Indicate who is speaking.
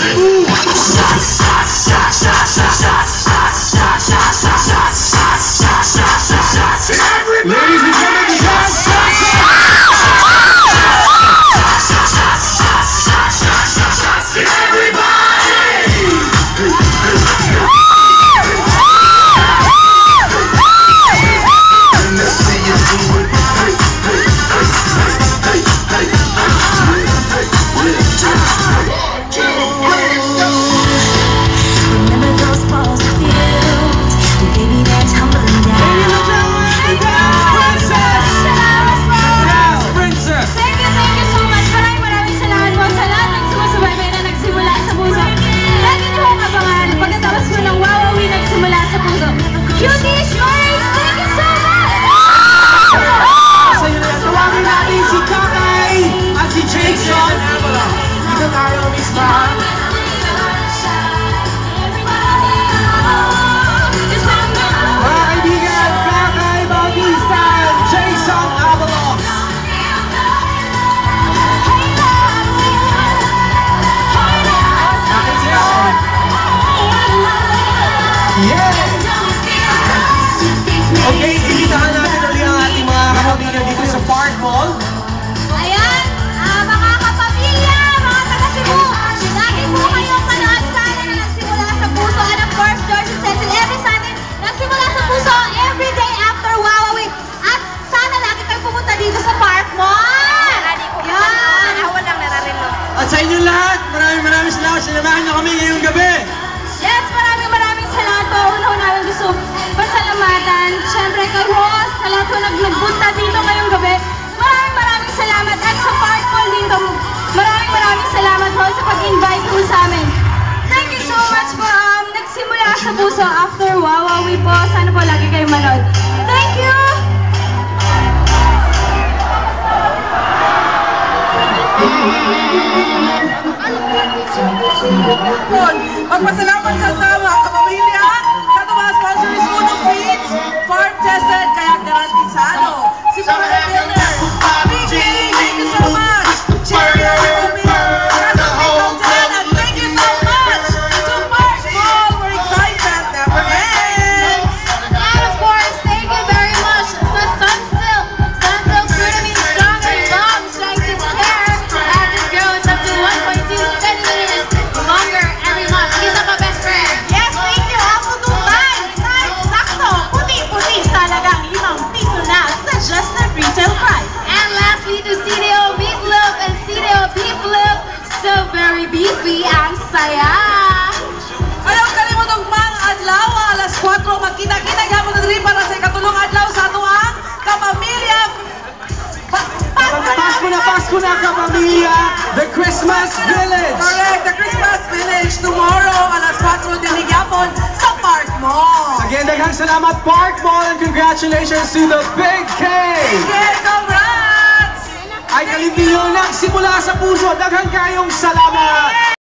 Speaker 1: Ladies and gentlemen, okay, ibitahan natin ulit ang ating mga kapamilya dito sa Park Mall.
Speaker 2: Ayan, mga kapamilya, mga taga-Cebu, lagi po kayong manood sana na Nagsimula sa Puso. And of course, George and Cecil, every Sunday, Nagsimula sa Puso, every day after Wawa Week. At sana lagi kayo pumunta dito sa Park Mall. Yan.
Speaker 1: At sa inyong lahat, maraming salamat. Sinamahan niyo kami ngayong gabi.
Speaker 2: Yes, maraming salamat po. Una-una gusto pasalamatan. Siyempre kay Ross, sa lahat po nagpunta dito ngayong gabi. Maraming salamat. At sa Park Mall dito, maraming salamat po sa pag-invite po sa amin. Thank you so much po. Nagsimula sa Puso after Wawa Week po. Sana po lagi kayo manood. Thank you!
Speaker 3: Magpasalamat sa mga kapamilya sa mga sponsors po ng Feeds, Farm Tested, kaya garantisado. Si mga builder, PG, thank you so much. Cherry, and thank you so much to Park Mall. We're excited, never ends.
Speaker 2: And of course, thank you very much to Sunsilk. Sunsilk Glutamine Stronger Long Strength is there as it grows up to 1.2 centimeters longer every month. He's up my best friend.
Speaker 3: Yes, thank you also to Size Sakto. Puti-puti talagang 5 piso na sa just the retail price.
Speaker 2: And lastly, to CDO Meatloaf and CDO Beef Loaf. So very beefy ang saya.
Speaker 3: Ayaw kalimutong mga adlaw, alas 4, magkita-kita gapon na dili para sa ikatulong adlaw sa ato ang kapamilya.
Speaker 1: Pasko na kapamilya, the Christmas Village.
Speaker 3: Correct, the Christmas Village tomorrow, alas 4 din gapon sa Park Mall.
Speaker 1: Again, daghang salamat Park Mall and congratulations to the Big K.
Speaker 3: Yes, congrats!
Speaker 1: Ay kalimpiyo, Nagsimula sa Puso, daghang kayong salamat.